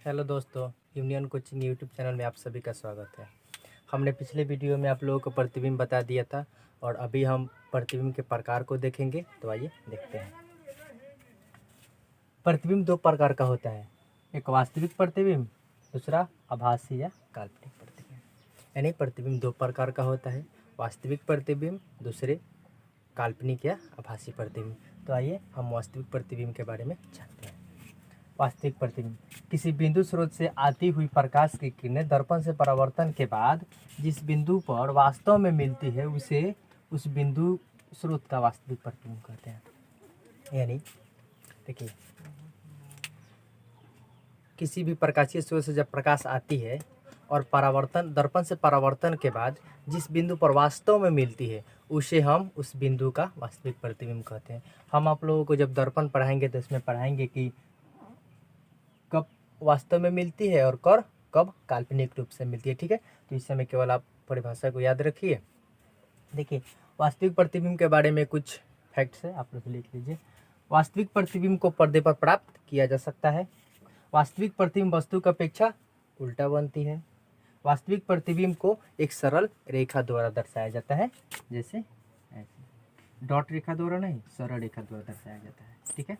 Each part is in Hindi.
हेलो दोस्तों, यूनियन कोचिंग यूट्यूब चैनल में आप सभी का स्वागत है। हमने पिछले वीडियो में आप लोगों को प्रतिबिंब बता दिया था और अभी हम प्रतिबिंब के प्रकार को देखेंगे। तो आइए देखते हैं। प्रतिबिंब दो प्रकार का होता है, एक वास्तविक प्रतिबिंब, दूसरा आभासी या काल्पनिक प्रतिबिंब। यानी प्रतिबिंब दो प्रकार का होता है, वास्तविक प्रतिबिंब, दूसरे काल्पनिक या आभासी प्रतिबिंब। तो आइए हम वास्तविक प्रतिबिंब के बारे में जानते हैं। वास्तविक प्रतिबिंब किसी बिंदु स्रोत से आती हुई प्रकाश की किरणें दर्पण से परावर्तन के बाद जिस बिंदु पर वास्तव में मिलती है उसे उस बिंदु स्रोत का वास्तविक प्रतिबिंब कहते हैं। यानी देखिए, किसी भी प्रकाशीय स्रोत से जब प्रकाश आती है और परावर्तन दर्पण से परावर्तन के बाद जिस बिंदु पर वास्तव में मिलती है उसे हम उस बिंदु का वास्तविक प्रतिबिंब कहते हैं। हम आप लोगों को जब दर्पण पढ़ाएंगे तो इसमें पढ़ाएंगे कि कब वास्तव में मिलती है और कब काल्पनिक रूप से मिलती है। ठीक है, तो इस समय केवल आप परिभाषा को याद रखिए। देखिए, वास्तविक प्रतिबिंब के बारे में कुछ फैक्ट्स है, आप लोग लिख लीजिए। वास्तविक प्रतिबिंब को पर्दे पर प्राप्त किया जा सकता है। वास्तविक प्रतिबिंब वस्तु की अपेक्षा उल्टा बनती है। वास्तविक प्रतिबिंब को एक सरल रेखा द्वारा दर्शाया जाता है, जैसे ऐसे डॉट रेखा द्वारा नहीं, सरल रेखा द्वारा दर्शाया जाता है। ठीक है,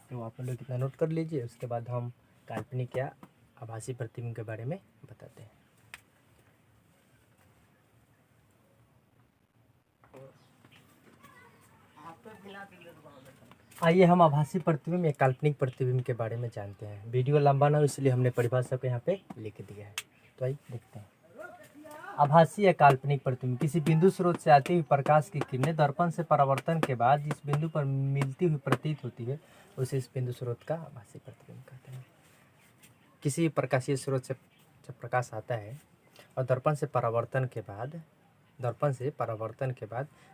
तो आप लोग इतना नोट कर लीजिए। उसके बाद हम काल्पनिक या आभासी प्रतिबिंब के बारे में बताते हैं। आइए हम आभासी प्रतिबिंब या काल्पनिक प्रतिबिंब के बारे में जानते हैं। वीडियो लंबा ना हो इसलिए हमने परिभाषा को यहाँ पे लिख दिया है। तो आइए देखते हैं। आभासी या काल्पनिक प्रतिबिंब किसी बिंदु स्रोत से आती हुई प्रकाश की किरणें दर्पण से परावर्तन के बाद जिस बिंदु पर मिलती हुई प्रतीत होती है उसे इस बिंदु स्रोत का आभासी प्रतिबिंब कहते हैं। किसी प्रकाशीय स्रोत से जब प्रकाश आता है और दर्पण से परावर्तन के बाद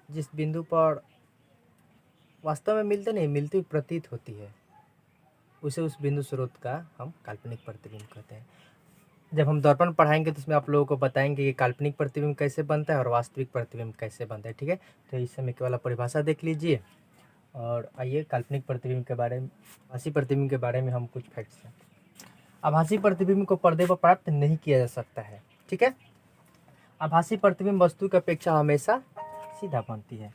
जिस बिंदु पर वास्तव में मिलती हुई प्रतीत होती है उसे उस बिंदु स्रोत का हम काल्पनिक प्रतिबिंब कहते हैं। जब हम दर्पण पढ़ाएंगे तो इसमें आप लोगों को बताएंगे कि काल्पनिक प्रतिबिंब कैसे बनता है और वास्तविक प्रतिबिंब कैसे बनता है। ठीक है, तो इस समय केवल परिभाषा देख लीजिए और आइए काल्पनिक प्रतिबिंब के बारे में, आभासी प्रतिबिंब के बारे में हम कुछ फैक्ट्स हैं। आभासी प्रतिबिंब को पर्दे पर प्राप्त नहीं किया जा सकता है। ठीक है, आभासी प्रतिबिंब वस्तु की अपेक्षा हमेशा सीधा बनती है।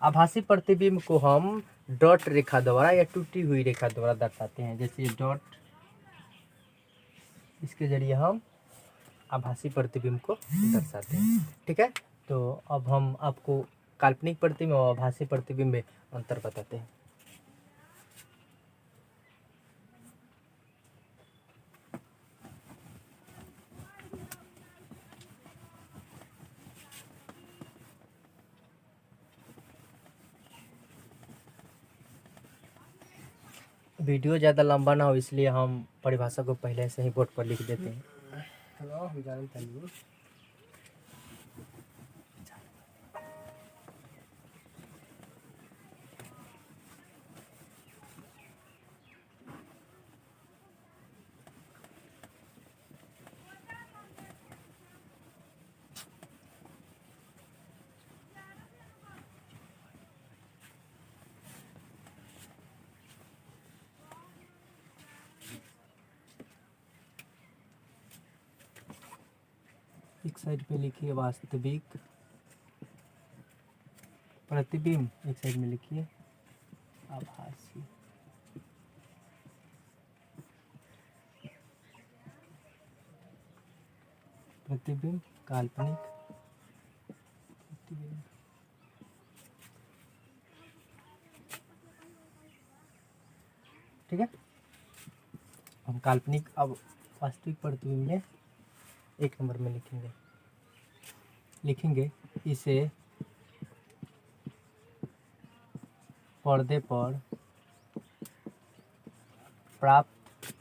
आभासी प्रतिबिंब को हम डॉट रेखा द्वारा या टूटी हुई रेखा द्वारा दर्शाते हैं, जैसे डॉट, इसके जरिए हम आभासी प्रतिबिंब को दर्शाते हैं। ठीक है, तो अब हम आपको काल्पनिक प्रतिबिंब और आभासी प्रतिबिंब में अंतर बताते हैं। वीडियो ज़्यादा लंबा ना हो इसलिए हम परिभाषा को पहले से ही बोर्ड पर लिख देते हैं। एक साइड पे लिखिए वास्तविक प्रतिबिंब, एक साइड में लिखिए आभासी प्रतिबिंब, काल्पनिक प्रतिबिंब। ठीक है, हम काल्पनिक अब वास्तविक प्रतिबिंब में एक नंबर में लिखेंगे इसे पर्दे पर प्राप्त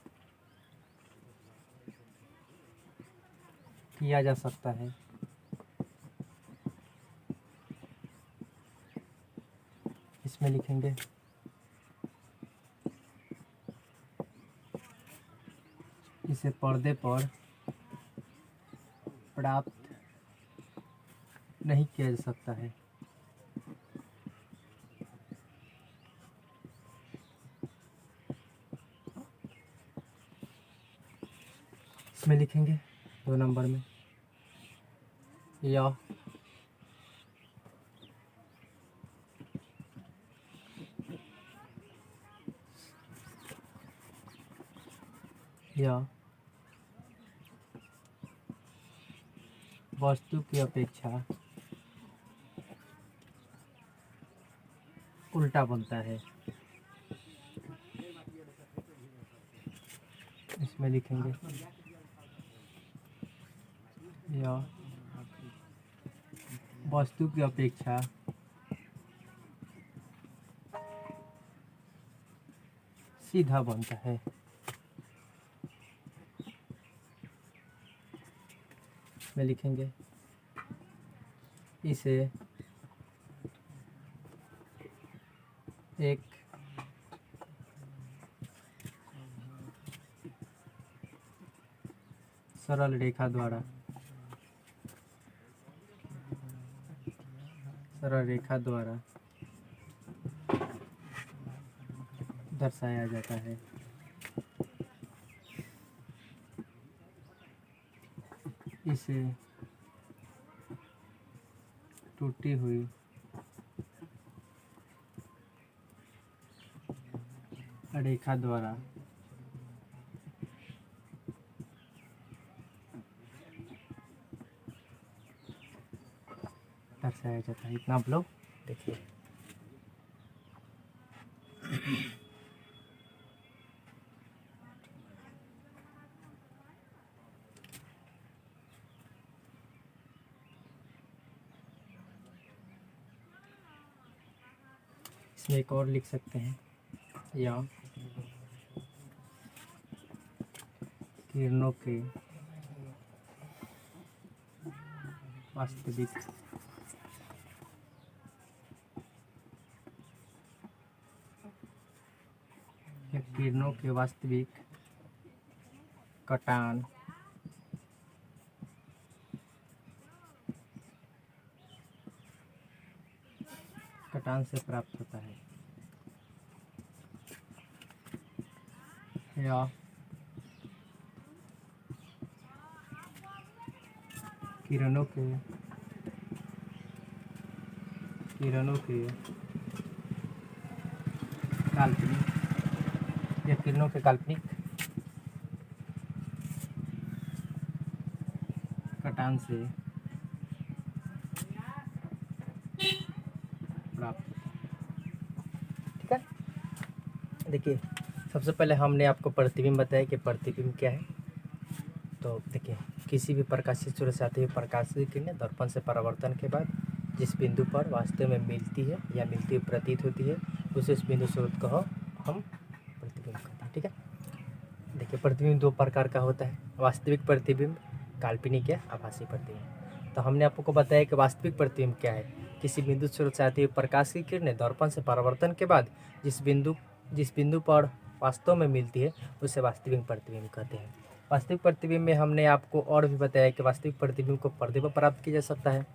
किया जा सकता है। इसमें लिखेंगे इसे पर्दे पर प्राप्त नहीं किया जा सकता है। इसमें लिखेंगे 2 नंबर में यह वस्तु की अपेक्षा उल्टा बनता है। इसमें लिखेंगे यह वस्तु की अपेक्षा सीधा बनता है। इसमें लिखेंगे इसे एक सरल रेखा द्वारा दर्शाया जाता है। इसे टूटी हुई रेखा द्वारा दर्शाया जाता है। इतना आप लोग देखिए। इसमें एक और लिख सकते हैं या किरणों के वास्तविक कटान से प्राप्त होता है या किरणों के काल्पनिक कटान से प्राप्त। ठीक है, देखिए सबसे पहले हमने आपको प्रतिबिंब बताया कि प्रतिबिंब क्या है। तो देखिए किसी भी प्रकाशित स्रोत से आती हुई प्रकाश की किरणें दर्पण से परावर्तन के बाद जिस बिंदु पर वास्तव में मिलती है या मिलती हुई प्रतीत होती है उसे उस बिंदु स्रोत को हम प्रतिबिंब कहते हैं। ठीक है, देखिए प्रतिबिंब 2 प्रकार का होता है, वास्तविक प्रतिबिंब, काल्पनिक या आभासी प्रतिबिंब। तो हमने आपको बताया कि वास्तविक प्रतिबिंब क्या है, किसी बिंदु स्रोत से आती हुई प्रकाश की किरणें दर्पण से परावर्तन के बाद जिस बिंदु पर वास्तव में मिलती है उसे वास्तविक प्रतिबिंब कहते हैं। वास्तविक प्रतिबिंब में हमने आपको और भी बताया कि वास्तविक प्रतिबिंब को पर्दे पर प्राप्त किया जा सकता है।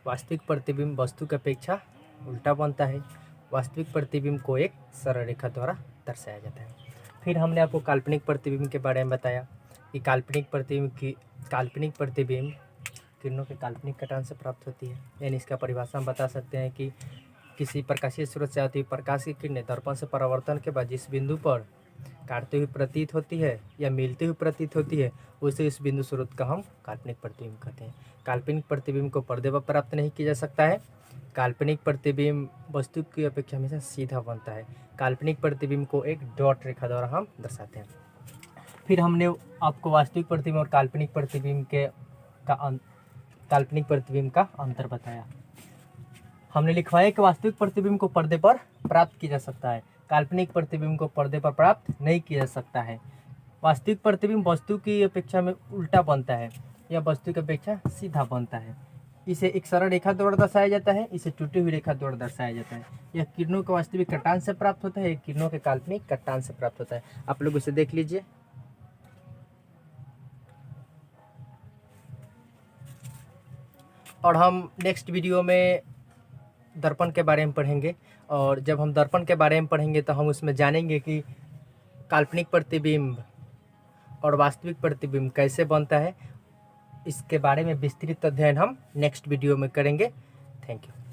वास्तविक प्रतिबिंब वस्तु की अपेक्षा उल्टा बनता है। वास्तविक प्रतिबिंब को एक सरल रेखा द्वारा दर्शाया जाता है। फिर हमने आपको काल्पनिक प्रतिबिंब के बारे में बताया कि काल्पनिक प्रतिबिंब किरणों के काल्पनिक कटान से प्राप्त होती है। यानी इसका परिभाषा हम बता सकते हैं कि किसी प्रकाशीय स्रोत से आती हुई प्रकाश की किरणें दर्पण से परावर्तन के बाद जिस बिंदु पर काटती हुई प्रतीत होती है या मिलती हुई प्रतीत होती है उसे इस बिंदु स्रोत का हम काल्पनिक प्रतिबिंब कहते हैं। काल्पनिक प्रतिबिंब को पर्दे पर प्राप्त नहीं किया जा सकता है। काल्पनिक प्रतिबिंब वस्तु की अपेक्षा हमेशा सीधा बनता है। काल्पनिक प्रतिबिंब को एक डॉट रेखा द्वारा हम दर्शाते हैं। फिर हमने आपको वास्तविक प्रतिबिंब और काल्पनिक प्रतिबिंब का अंतर बताया। हमने लिखवाया कि वास्तविक प्रतिबिंब को पर्दे पर प्राप्त किया जा सकता है, काल्पनिक प्रतिबिंब को पर्दे पर प्राप्त नहीं किया जा सकता है। वास्तविक प्रतिबिंब वस्तु की अपेक्षा में उल्टा बनता है या वस्तु की अपेक्षा सीधा बनता है। इसे एक सरल रेखा द्वारा दर्शाया जाता है, इसे टूटी हुई रेखा द्वारा दर्शाया जाता है। यह किरणों के वास्तविक कटान से प्राप्त होता है, किरणों के काल्पनिक कटान से प्राप्त होता है। आप लोग इसे देख लीजिए। और हम नेक्स्ट वीडियो में दर्पण के बारे में पढ़ेंगे, और जब हम दर्पण के बारे में पढ़ेंगे तो हम उसमें जानेंगे कि काल्पनिक प्रतिबिंब और वास्तविक प्रतिबिंब कैसे बनता है, इसके बारे में विस्तृत अध्ययन हम नेक्स्ट वीडियो में करेंगे। Thank you.